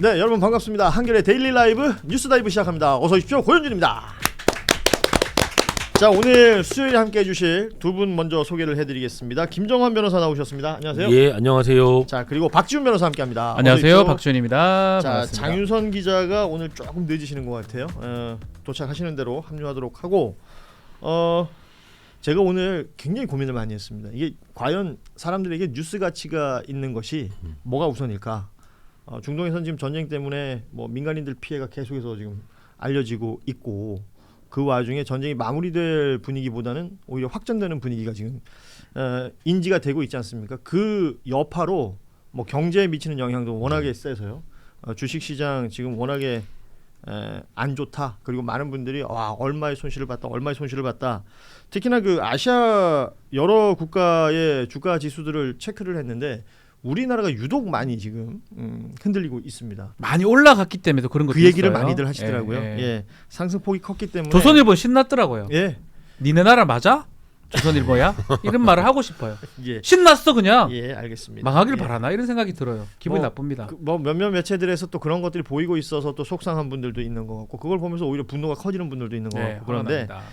네, 여러분 반갑습니다. 한겨레 데일리 라이브 뉴스 다이브 시작합니다. 어서 오십시오. 고현준입니다. 자, 오늘 수요일에 함께 해주실 두 분 먼저 소개를 해드리겠습니다. 김정환 변호사 나오셨습니다. 안녕하세요. 예, 안녕하세요. 자, 그리고 박지훈 변호사 함께합니다. 안녕하세요, 박지훈입니다. 자, 반갑습니다. 장윤선 기자가 오늘 조금 늦으시는 것 같아요. 도착하시는 대로 합류하도록 하고, 제가 오늘 굉장히 고민을 많이 했습니다. 이게 과연 사람들에게 뉴스 가치가 있는 것이 뭐가 우선일까? 중동에서는 지금 전쟁 때문에 뭐 민간인들 피해가 계속해서 지금 알려지고 있고, 그 와중에 전쟁이 마무리될 분위기보다는 오히려 확전되는 분위기가 지금 인지가 되고 있지 않습니까? 그 여파로 뭐 경제에 미치는 영향도 워낙에 세서요. 주식시장 지금 워낙에 안 좋다. 그리고 많은 분들이 와, 얼마의 손실을 봤다. 특히나 그 아시아 여러 국가의 주가 지수들을 체크를 했는데 우리나라가 유독 많이 지금 흔들리고 있습니다. 많이 올라갔기 때문에 그런 것도 그 얘기를 있어요. 많이들 하시더라고요. 예, 예. 예, 상승폭이 컸기 때문에. 조선일보 신났더라고요. 예, 니네 나라 맞아? 조선일보야? 이런 말을 하고 싶어요. 예, 신났어 그냥. 예, 알겠습니다. 망하길 예. 바라나 이런 생각이 들어요. 기분이 뭐, 나쁩니다. 뭐 몇몇 매체들에서 또 그런 것들이 보이고 있어서 또 속상한 분들도 있는 것 같고, 그걸 보면서 오히려 분노가 커지는 분들도 있는 것 네, 같고. 그런데 화가 납니다.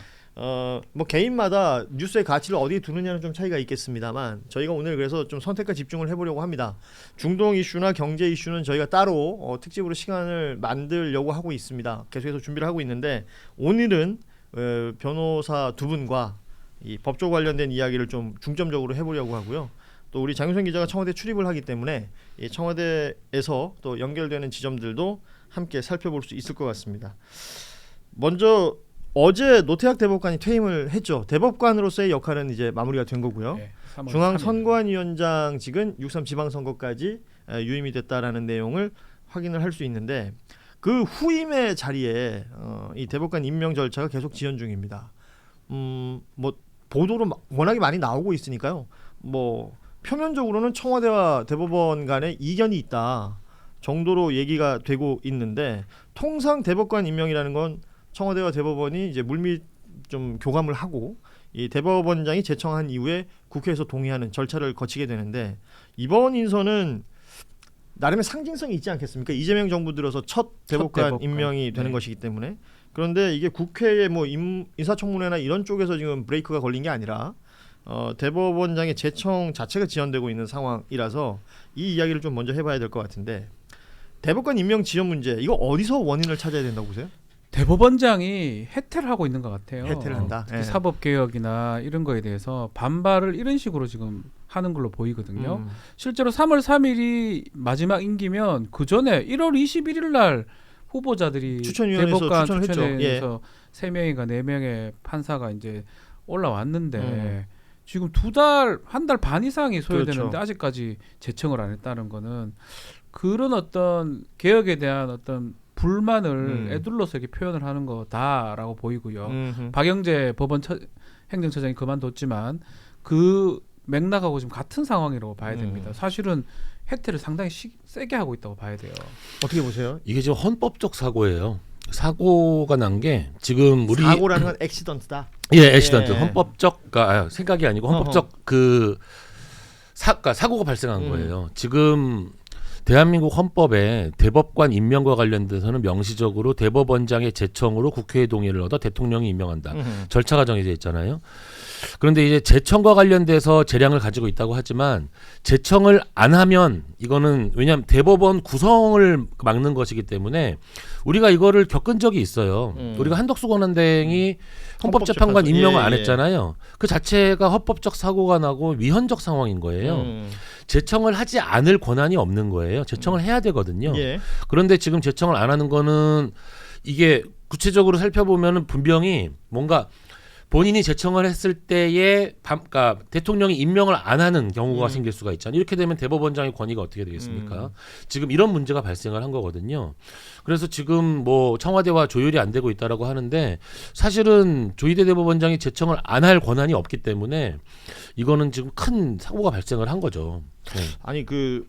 뭐 개인마다 뉴스의 가치를 어디에 두느냐는 좀 차이가 있겠습니다만, 저희가 오늘 그래서 좀 선택과 집중을 해보려고 합니다. 중동 이슈나 경제 이슈는 저희가 따로 특집으로 시간을 만들려고 하고 있습니다. 계속해서 준비를 하고 있는데, 오늘은 변호사 두 분과 이 법조 관련된 이야기를 좀 중점적으로 해보려고 하고요. 또 우리 장윤선 기자가 청와대 출입을 하기 때문에 이 청와대에서 또 연결되는 지점들도 함께 살펴볼 수 있을 것 같습니다. 먼저 어제 노태학 대법관이 퇴임을 했죠. 대법관으로서의 역할은 이제 마무리가 된 거고요. 네, 3월 중앙선관위원장직은 6.3 지방선거까지 유임이 됐다라는 내용을 확인을 할 수 있는데, 그 후임의 자리에 이 대법관 임명 절차가 계속 지연 중입니다. 뭐 보도로 워낙에 많이 나오고 있으니까요. 뭐 표면적으로는 청와대와 대법원 간에 이견이 있다 정도로 얘기가 되고 있는데, 통상 대법관 임명이라는 건 청와대와 대법원이 이제 물밑 좀 교감을 하고 이 대법원장이 제청한 이후에 국회에서 동의하는 절차를 거치게 되는데, 이번 인선은 나름의 상징성이 있지 않겠습니까? 이재명 정부 들어서 첫 대법관 임명이 되는 것이기 때문에. 그런데 이게 국회의 뭐 인사청문회나 이런 쪽에서 지금 브레이크가 걸린 게 아니라 대법원장의 제청 자체가 지연되고 있는 상황이라서 이 이야기를 좀 먼저 해봐야 될 것 같은데, 대법관 임명 지연 문제, 이거 어디서 원인을 찾아야 된다고 보세요? 대법원장이 해태를 하고 있는 것 같아요. 해태를 한다. 특히 예. 사법개혁이나 이런 거에 대해서 반발을 이런 식으로 지금 하는 걸로 보이거든요. 실제로 3월 3일이 마지막 임기면 그 전에 1월 21일 날 후보자들이 추천위원회에서 대법관 추천을 했죠. 추천회에서 3명인가 4명의 판사가 이제 올라왔는데 지금 한 달 반 이상이 소요되는데 그렇죠. 아직까지 제청을 안 했다는 거는 그런 어떤 개혁에 대한 어떤 불만을 애둘러서 이렇게 표현을 하는 거다라고 보이고요. 박영재 행정처장이 그만뒀지만 그 맥락하고 지금 같은 상황이라고 봐야 됩니다. 사실은 혜택을 상당히 세게 하고 있다고 봐야 돼요. 어떻게 보세요? 이게 지금 헌법적 사고예요. 사고가 난 게 지금 우리 사고라는 건 액시던트다. 예, 액시던트. 예. 헌법적 생각이 아니고 헌법적 사고가 발생한 거예요. 지금 대한민국 헌법에 대법관 임명과 관련돼서는 명시적으로 대법원장의 제청으로 국회의 동의를 얻어 대통령이 임명한다. 절차가 정해져 있잖아요. 그런데 이제 제청과 관련돼서 재량을 가지고 있다고 하지만 제청을 안 하면 이거는 왜냐하면 대법원 구성을 막는 것이기 때문에 우리가 이거를 겪은 적이 있어요. 우리가 한덕수 권한대행이 헌법재판관 임명을 안 했잖아요. 그 자체가 헌법적 사고가 나고 위헌적 상황인 거예요. 제청을 하지 않을 권한이 없는 거예요. 제청을 해야 되거든요. 예. 그런데 지금 제청을 안 하는 거는 이게 구체적으로 살펴보면은 분명히 뭔가 본인이 제청을 했을 때에 그러니까 대통령이 임명을 안 하는 경우가 생길 수가 있잖아요. 이렇게 되면 대법원장의 권위가 어떻게 되겠습니까? 지금 이런 문제가 발생을 한 거거든요. 그래서 지금 뭐 청와대와 조율이 안 되고 있다라고 하는데, 사실은 조희대 대법원장이 제청을 안 할 권한이 없기 때문에 이거는 지금 큰 사고가 발생을 한 거죠. 네. 아니 그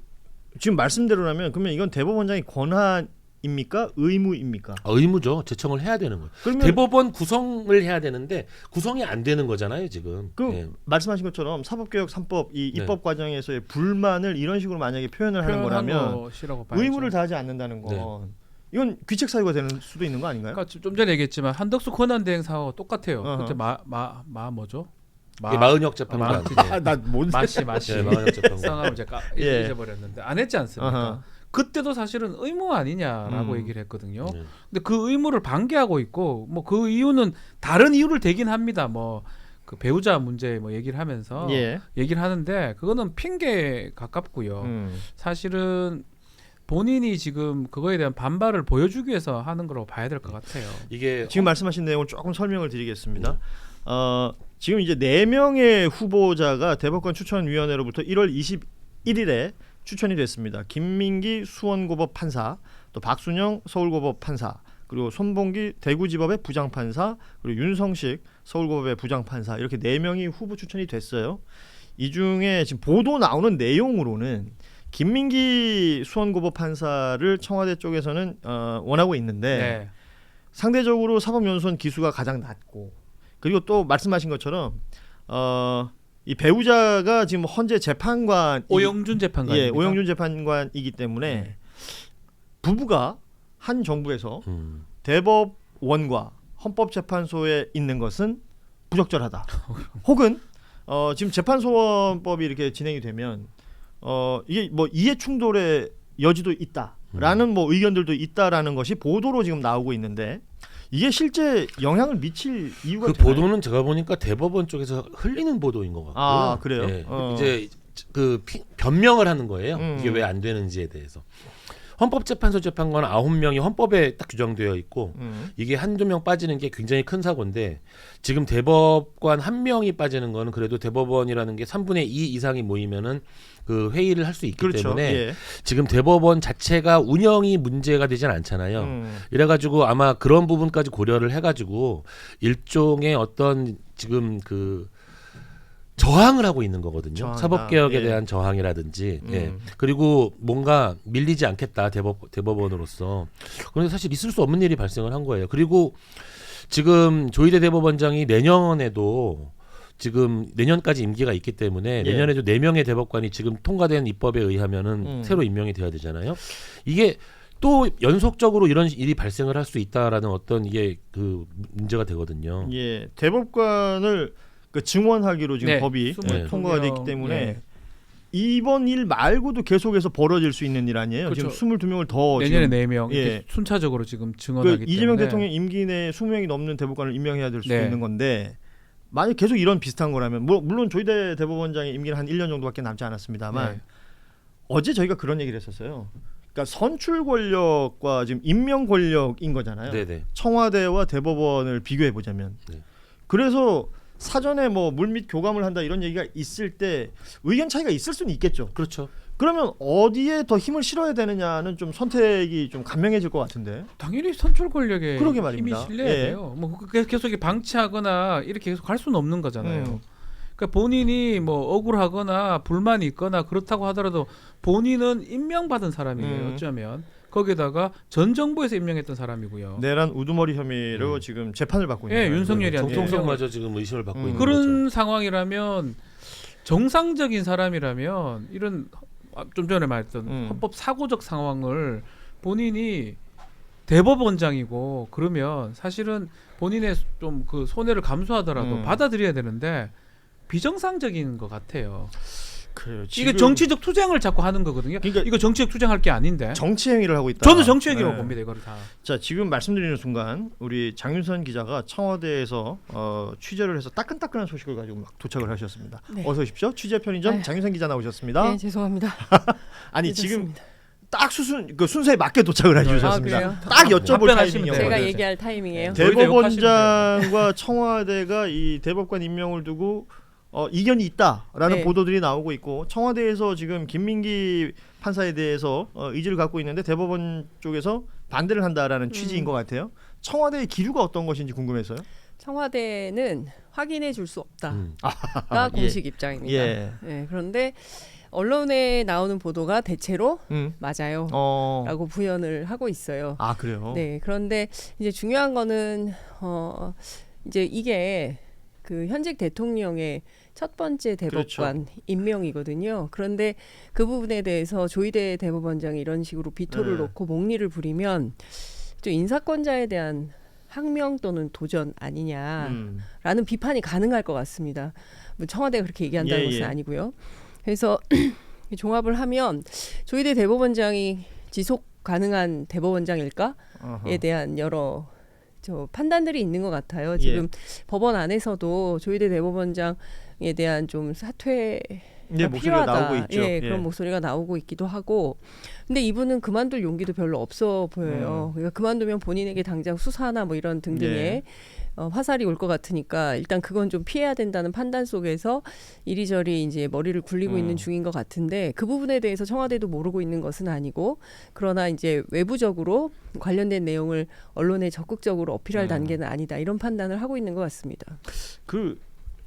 지금 말씀대로라면 그러면 이건 대법원장의 권한이 제청입니까? 의무입니까? 의무죠. 제청을 해야 되는 거예요. 그러면 대법원 구성을 해야 되는데 구성이 안 되는 거잖아요, 지금. 그 예. 말씀하신 것처럼 사법개혁 3법 이 네. 입법 과정에서의 불만을 이런 식으로 만약에 표현을 하는 거라면 것이라고 봐야죠. 의무를 다하지 않는다는 건 네. 이건 귀책 사유가 되는 수도 있는 거 아닌가요? 그러니까 좀 전에 얘기했지만 한덕수 권한대행 사하고 똑같아요. 어허. 그때 뭐죠? 이게 마은혁 재판관. 나뭔 마씨 예, 마은혁 재판관. 성함을 제가 예. 잊어버렸는데 안 했지 않습니까? 아하. 그때도 사실은 의무 아니냐라고 얘기를 했거든요. 네. 근데 그 의무를 방기하고 있고 뭐 그 이유는 다른 이유를 대긴 합니다. 뭐 그 배우자 문제 뭐 얘기를 하면서 예. 얘기를 하는데 그거는 핑계에 가깝고요. 사실은 본인이 지금 그거에 대한 반발을 보여주기 위해서 하는 거라고 봐야 될 것 같아요. 이게 지금 말씀하신 내용을 조금 설명을 드리겠습니다. 지금 이제 4명의 후보자가 대법관 추천위원회로부터 1월 21일에 추천이 됐습니다. 김민기 수원고법 판사, 또 박순영 서울고법 판사, 그리고 손봉기 대구지법의 부장판사, 그리고 윤성식 서울고법의 부장판사 이렇게 4명이 후보 추천이 됐어요. 이 중에 지금 보도 나오는 내용으로는 김민기 수원고법 판사를 청와대 쪽에서는 원하고 있는데 네. 상대적으로 사법연수원 기수가 가장 낮고 그리고 또 말씀하신 것처럼 이 배우자가 지금 헌재 재판관 오영준 재판관. 예, 오영준 재판관이기 때문에 네. 부부가 한 정부에서 대법원과 헌법재판소에 있는 것은 부적절하다. 혹은 지금 재판소원법이 이렇게 진행이 되면 이게 뭐 이해 충돌의 여지도 있다라는 뭐 의견들도 있다라는 것이 보도로 지금 나오고 있는데 이게 실제 영향을 미칠 이유가 그 되나요? 보도는 제가 보니까 대법원 쪽에서 흘리는 보도인 것 같고요. 아, 그래요? 예. 이제 그 변명을 하는 거예요. 이게 왜 안 되는지에 대해서. 헌법재판소 재판관 9명이 헌법에 딱 규정되어 있고 이게 한두 명 빠지는 게 굉장히 큰 사고인데 지금 대법관 1명이 빠지는 거는 그래도 대법원이라는 게 3분의 2 이상이 모이면은 그 회의를 할 수 있기 그렇죠. 때문에 예. 지금 대법원 자체가 운영이 문제가 되진 않잖아요. 이래가지고 아마 그런 부분까지 고려를 해가지고 일종의 어떤 지금 그 저항을 하고 있는 거거든요. 저항이다. 사법개혁에 예. 대한 저항이라든지 예. 그리고 뭔가 밀리지 않겠다 대법원으로서. 그런데 사실 있을 수 없는 일이 발생을 한 거예요. 그리고 지금 조희대 대법원장이 내년에도 지금 내년까지 임기가 있기 때문에 예. 내년에도 4명의 대법관이 지금 통과된 입법에 의하면은 새로 임명이 돼야 되잖아요. 이게 또 연속적으로 이런 일이 발생을 할 수 있다라는 어떤 이게 그 문제가 되거든요. 예, 대법관을 그 증원하기로 지금 네, 법이 22 통과가 명, 됐기 때문에 예. 이번 일 말고도 계속해서 벌어질 수 있는 일 아니에요. 그렇죠. 지금 22명을 더 내년에 지금 4명 예. 이렇게 순차적으로 지금 그 증언하기 이재명 때문에 대통령 임기 내에 20명이 넘는 대법관을 임명해야 될 수도 네. 있는 건데 만약 계속 이런 비슷한 거라면 물론 조희대 대법원장의 임기는 한 1년 정도밖에 남지 않았습니다만 네. 어제 저희가 그런 얘기를 했었어요. 그러니까 선출 권력과 지금 임명 권력인 거잖아요. 네네. 청와대와 대법원을 비교해 보자면 네. 그래서 사전에 뭐 물밑 교감을 한다 이런 얘기가 있을 때 의견 차이가 있을 수는 있겠죠. 그렇죠. 그러면 어디에 더 힘을 실어야 되느냐는 좀 선택이 좀 간명해질 것 같은데. 당연히 선출 권력에 그러게 힘이 말입니다. 실려야 예. 돼요. 뭐 계속 방치하거나 이렇게 계속 갈 수는 없는 거잖아요. 음. 그러니까 본인이 뭐 억울하거나 불만이 있거나 그렇다고 하더라도 본인은 임명받은 사람이에요. 어쩌면 거기다가 전 정부에서 임명했던 사람이고요. 내란 우두머리 혐의로 지금 재판을 받고 있는 예, 거예요. 윤석열이한테 정통성마저 지금 의심을 받고 있는 그런 거죠. 상황이라면 정상적인 사람이라면 이런 좀 전에 말했던 헌법 사고적 상황을 본인이 대법원장이고 그러면 사실은 본인의 좀 그 손해를 감수하더라도 받아들여야 되는데 비정상적인 것 같아요. 그래요. 이게 정치적 투쟁을 자꾸 하는 거거든요. 그러니까 이거 정치적 투쟁할 게 아닌데. 정치 행위를 하고 있다. 저는 정치 얘기라고 네. 봅니다. 이거를 다. 자, 지금 말씀드리는 순간 우리 장윤선 기자가 청와대에서 취재를 해서 따끈따끈한 소식을 가지고 막 도착을 하셨습니다. 네. 어서 오십시오. 취재 편의점 아유. 장윤선 기자 나오셨습니다. 네, 죄송합니다. 아니 지금 늦었습니다. 딱 그 순서에 맞게 도착을 해주셨습니다. 아, 그래요? 딱 여쭤볼 답변하시면 타이밍이에요. 돼요. 제가 네. 얘기할 타이밍이에요. 대법원장과 청와대가 이 대법관 임명을 두고 이견이 있다라는 네. 보도들이 나오고 있고 청와대에서 지금 김민기 판사에 대해서 의지를 갖고 있는데 대법원 쪽에서 반대를 한다라는 취지인 것 같아요. 청와대의 기류가 어떤 것인지 궁금해서요. 청와대는 확인해 줄 수 없다가 예. 공식 입장입니다. 예. 네, 그런데 언론에 나오는 보도가 대체로 음. 맞아요. 어. 라고 부연을 하고 있어요. 아 그래요. 네, 그런데 이제 중요한 거는 이제 이게 그 현직 대통령의 첫 번째 대법관 임명이거든요. 그런데 그 부분에 대해서 조희대 대법원장이 이런 식으로 비토를 놓고 목리를 부리면 또 인사권자에 대한 항명 또는 도전 아니냐라는 비판이 가능할 것 같습니다. 뭐 청와대가 그렇게 얘기한다는 것은 아니고요. 그래서 종합을 하면 조희대 대법원장이 지속 가능한 대법원장일까에 대한 여러 판단들이 있는 것 같아요. 지금 법원 안에서도 조희대 대법원장에 대한 좀 사퇴 목소리가 나오고 있죠. 그런 목소리가 나오고 있기도 하고, 근데 이분은 그만둘 용기도 별로 없어 보여요. 그러니까 그만두면 본인에게 당장 수사나 뭐 이런 등등의 화살이 올 것 같으니까 일단 그건 좀 피해야 된다는 판단 속에서 이리저리 이제 머리를 굴리고 있는 중인 것 같은데, 그 부분에 대해서 청와대도 모르고 있는 것은 아니고, 그러나 이제 외부적으로 관련된 내용을 언론에 적극적으로 어필할 단계는 아니다, 이런 판단을 하고 있는 것 같습니다. 그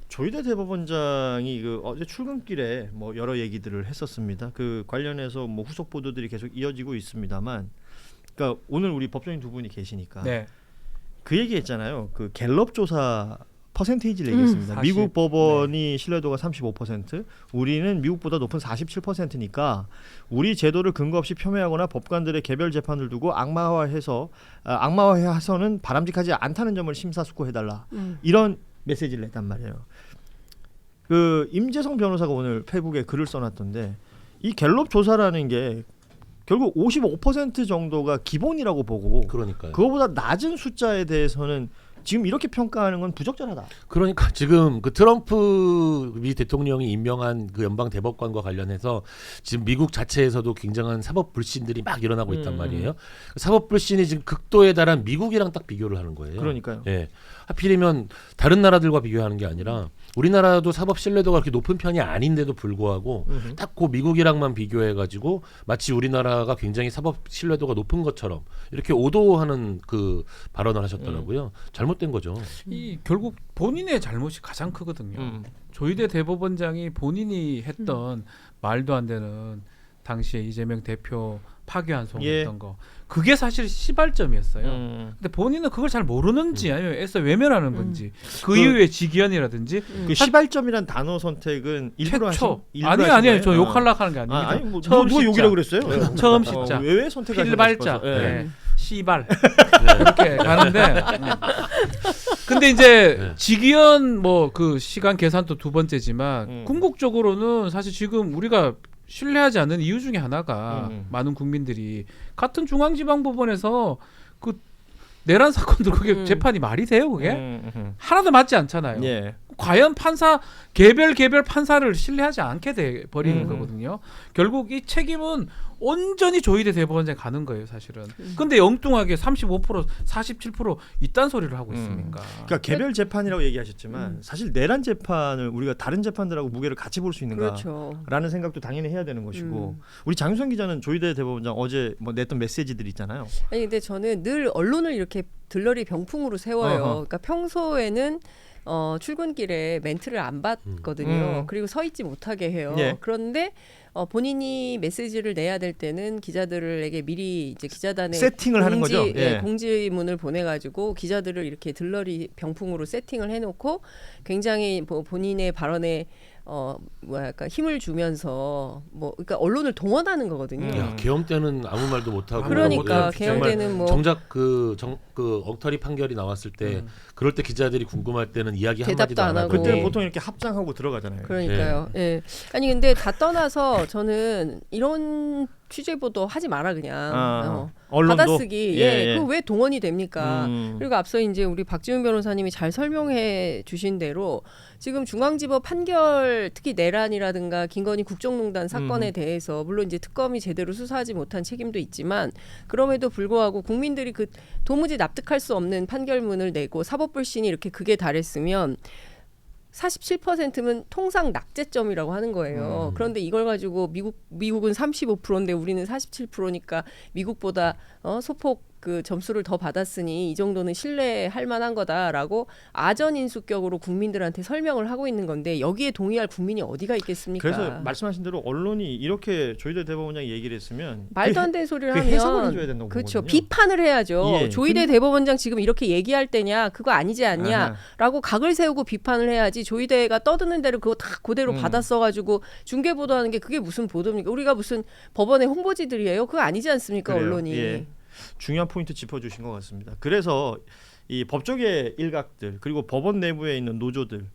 조희대 대법원장이 그 어제 출근길에 뭐 여러 얘기들을 했었습니다. 그 관련해서 뭐 후속 보도들이 계속 이어지고 있습니다만, 그러니까 오늘 우리 법조인 두 분이 계시니까 그 얘기했잖아요. 그 갤럽 조사 퍼센테이지를 얘기했습니다. 40. 미국 법원이 신뢰도가 35%, 우리는 미국보다 높은 47%니까 우리 제도를 근거 없이 폄훼하거나 법관들의 개별 재판을 두고 악마화해서는 바람직하지 않다는 점을 심사숙고해달라. 이런 메시지를 냈단 말이에요. 그 임재성 변호사가 오늘 페이북에 글을 써놨던데, 이 갤럽 조사라는 게 결국 55% 정도가 기본이라고 보고, 그러니까요. 그거보다 낮은 숫자에 대해서는 지금 이렇게 평가하는 건 부적절하다. 그러니까 지금 그 트럼프 미 대통령이 임명한 그 연방 대법관과 관련해서 지금 미국 자체에서도 굉장한 사법 불신들이 막 일어나고 있단 말이에요. 사법 불신이 지금 극도에 달한 미국이랑 딱 비교를 하는 거예요. 그러니까요. 예. 하필이면 다른 나라들과 비교하는 게 아니라 우리나라도 사법 신뢰도가 그렇게 높은 편이 아닌데도 불구하고 딱 그 미국이랑만 비교해가지고 마치 우리나라가 굉장히 사법 신뢰도가 높은 것처럼 이렇게 오도하는 그 발언을 하셨더라고요. 잘못된 거죠. 이 결국 본인의 잘못이 가장 크거든요. 조희대 대법원장이 본인이 했던 말도 안 되는 당시에 이재명 대표 파기환송했던 거, 그게 사실 시발점이었어요. 근데 본인은 그걸 잘 모르는지 아니면 애써 외면하는 건지, 그 이후에 직위원이라든지 그 시발점이란 단어 선택은 일부러 최초 일부러 아니에요. 저 욕하려고 하는 게 아닙니다. 아니 뭐 처음 누가 욕이라고 그랬어요? 처음 시작. 왜 선택하셨어요? 필발자. 시발 이렇게 가는데, 근데 이제 직위원 뭐 그 시간 계산도 두 번째지만 궁극적으로는 사실 지금 우리가 신뢰하지 않는 이유 중에 하나가 많은 국민들이 같은 중앙지방법원에서 그 내란 사건들 그게 재판이 말이 돼요? 그게 하나도 맞지 않잖아요. 예. 과연 판사 개별 판사를 신뢰하지 않게 돼 버리는 거거든요. 결국 이 책임은 온전히 조희대 대법원장에 가는 거예요, 사실은. 근데 엉뚱하게 35%, 47% 이딴 소리를 하고 있으니까. 그러니까 개별 재판이라고 얘기하셨지만 사실 내란 재판을 우리가 다른 재판들하고 무게를 같이 볼 수 있는가라는 생각도 당연히 해야 되는 것이고, 우리 장윤선 기자는 조희대 대법원장 어제 뭐 냈던 메시지들 있잖아요. 아니 근데 저는 늘 언론을 이렇게 들러리 병풍으로 세워요. 그러니까 평소에는 출근길에 멘트를 안 받거든요. 그리고 서 있지 못하게 해요. 그런데 본인이 메시지를 내야 될 때는 기자들에게 미리 이제 기자단에 세팅을 하는 거죠. 공지문을 보내가지고 기자들을 이렇게 들러리 병풍으로 세팅을 해놓고 굉장히 뭐 본인의 발언에 뭐랄까 힘을 주면서 그러니까 언론을 동원하는 거거든요. 야, 계엄 때는 아무 말도 못 하고, 그러니까 계엄 때는 뭐 정작 그 엉터리 판결이 나왔을 때 그럴 때 기자들이 궁금할 때는 이야기 한 마디도 안 하고, 그때 보통 이렇게 합장하고 들어가잖아요. 그러니까요. 예. 아니 근데 다 떠나서 저는 이런 취재 보도 하지 마라 그냥. 언론도 받아쓰기. 그거 왜 동원이 됩니까? 그리고 앞서 이제 우리 박지훈 변호사님이 잘 설명해 주신 대로 지금 중앙지법 판결, 특히 내란이라든가 김건희 국정농단 사건에 대해서 물론 이제 특검이 제대로 수사하지 못한 책임도 있지만, 그럼에도 불구하고 국민들이 그 도무지 납득할 수 없는 판결문을 내고 사법불신이 이렇게 극에 달했으면 47%면 통상 낙제점이라고 하는 거예요. 그런데 이걸 가지고 미국은 35%인데 우리는 47%니까 미국보다 소폭 그 점수를 더 받았으니 이 정도는 신뢰할 만한 거다라고 아전 인수격으로 국민들한테 설명을 하고 있는 건데 여기에 동의할 국민이 어디가 있겠습니까? 그래서 말씀하신 대로 언론이 이렇게 조희대 대법원장이 얘기를 했으면 말도 안 되는 소리를 그 하면 해석을 해줘야 된다고 그렇죠. 보거든요. 비판을 해야죠. 예. 조희대 대법원장 지금 이렇게 얘기할 때냐 그거 아니지 않냐라고 각을 세우고 비판을 해야지. 조희대가 떠드는 대로 그거 다 그대로 받았어가지고 중계 보도하는 게 그게 무슨 보도입니까? 우리가 무슨 법원의 홍보지들이에요? 그거 아니지 않습니까? 그래요. 언론이. 예. 중요한 포인트 짚어주신 것 같습니다. 그래서 이 법조계 일각들 그리고 법원 내부에 있는 노조들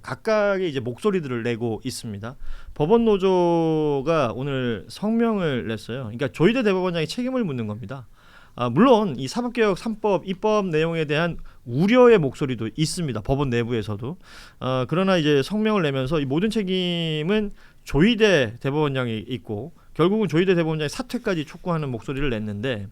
각각의 이제 목소리들을 내고 있습니다. 법원 노조가 오늘 성명을 냈어요. 그러니까 조희대 대법원장이 책임을 묻는 겁니다. 물론 이 사법개혁 3법 입법 내용에 대한 우려의 목소리도 있습니다. 법원 내부에서도. 그러나 이제 성명을 내면서 이 모든 책임은 조희대 대법원장이 있고 결국은 조희대 대법원장의 사퇴까지 촉구하는 목소리를 냈는데